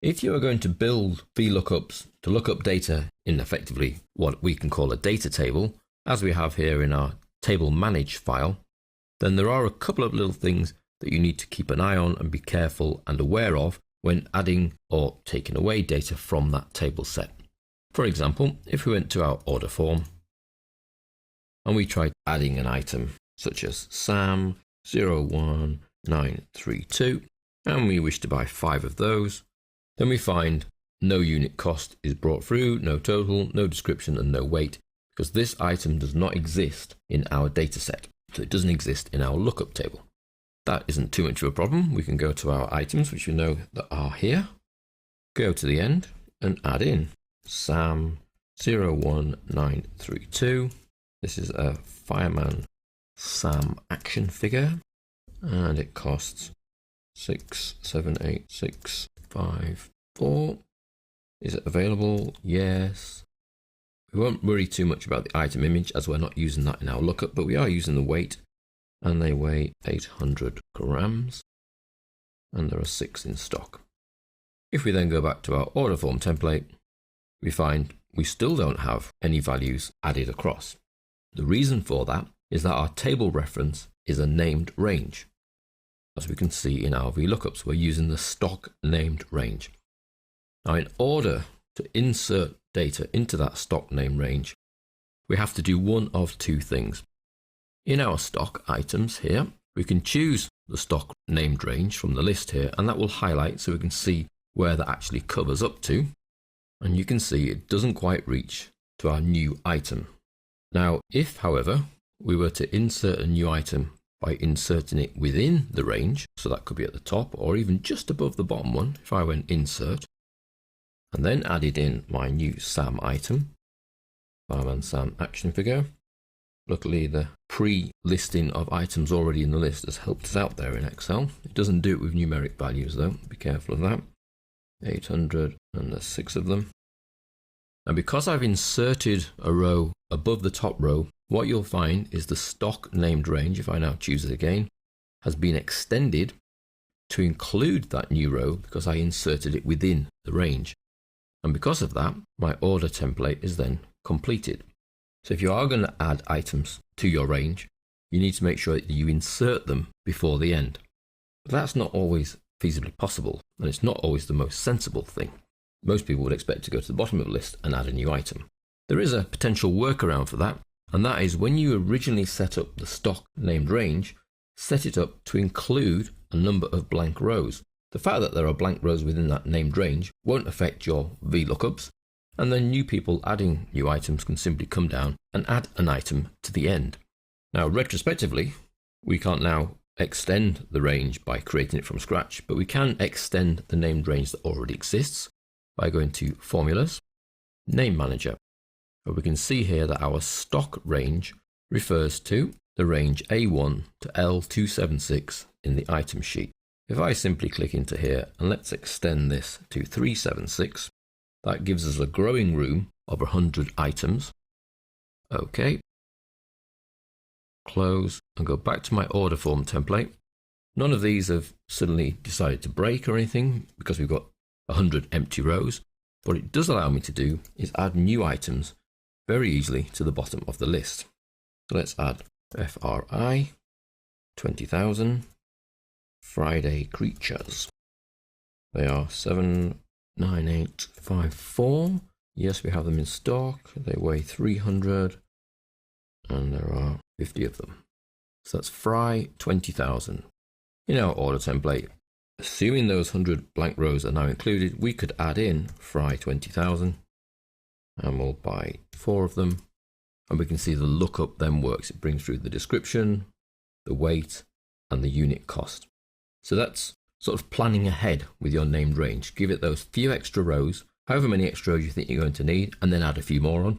If you are going to build VLOOKUPs to look up data in effectively what we can call a data table, as we have here in our table manage file, then there are a couple of little things that you need to keep an eye on and be careful and aware of when adding or taking away data from that table set. For example, if we went to our order form and we tried adding an item such as Sam 01932 and we wish to buy 5 of those, then we find no unit cost is brought through, no total, no description and no weight, because this item does not exist in our data set. So it doesn't exist in our lookup table. That isn't too much of a problem. We can go to our items, which we know that are here, go to the end and add in Sam 01932. This is a Fireman Sam action figure and it costs 678654. Is it available? Yes. We won't worry too much about the item image as we're not using that in our lookup, but we are using the weight, and they weigh 800 grams and there are 6 in stock. If we then go back to our order form template, we find we still don't have any values added across. The reason for that is that our table reference is a named range. As we can see in our VLOOKUPs, we're using the stock named range. Now, in order to insert data into that stock name range, we have to do one of two things. In our stock items here, we can choose the stock named range from the list here, and that will highlight so we can see where that actually covers up to. And you can see it doesn't quite reach to our new item. Now, if, however, we were to insert a new item by inserting it within the range, so that could be at the top or even just above the bottom one, if I went insert, and then added in my new Sam item, Fireman Sam action figure. Luckily, the pre-listing of items already in the list has helped us out there in Excel. It doesn't do it with numeric values though, be careful of that. 800 and there's 6 of them. And because I've inserted a row above the top row, what you'll find is the stock named range, if I now choose it again, has been extended to include that new row because I inserted it within the range. And because of that, my order template is then completed. So if you are going to add items to your range, you need to make sure that you insert them before the end. But that's not always feasibly possible, and it's not always the most sensible thing. Most people would expect to go to the bottom of the list and add a new item. There is a potential workaround for that, and that is when you originally set up the stock named range, set it up to include a number of blank rows. The fact that there are blank rows within that named range won't affect your VLOOKUPs, and then new people adding new items can simply come down and add an item to the end. Now, retrospectively, we can't now extend the range by creating it from scratch, but we can extend the named range that already exists by going to Formulas, Name Manager, where we can see here that our stock range refers to the range A1 to L276 in the item sheet. If I simply click into here and let's extend this to 376, that gives us a growing room of 100 items. OK. Close and go back to my order form template. None of these have suddenly decided to break or anything because we've got 100 empty rows. What it does allow me to do is add new items very easily to the bottom of the list. So let's add FRI 20,000 Friday creatures. They are 79854. Yes, we have them in stock. They weigh 300 and there are 50 of them. So that's Fry 20,000. In our order template, assuming those 100 blank rows are now included, we could add in Fry 20,000 and we'll buy 4 of them. And we can see the lookup then works. It brings through the description, the weight, and the unit cost. So that's sort of planning ahead with your named range. Give it those few extra rows, however many extra rows you think you're going to need, and then add a few more on,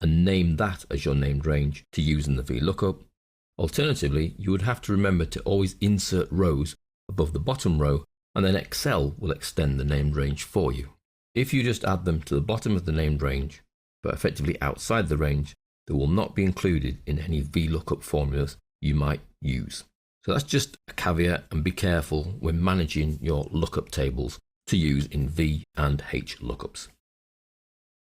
and name that as your named range to use in the VLOOKUP. Alternatively, you would have to remember to always insert rows above the bottom row, and then Excel will extend the named range for you. If you just add them to the bottom of the named range, but effectively outside the range, they will not be included in any VLOOKUP formulas you might use. So that's just a caveat, and be careful when managing your lookup tables to use in V and H lookups.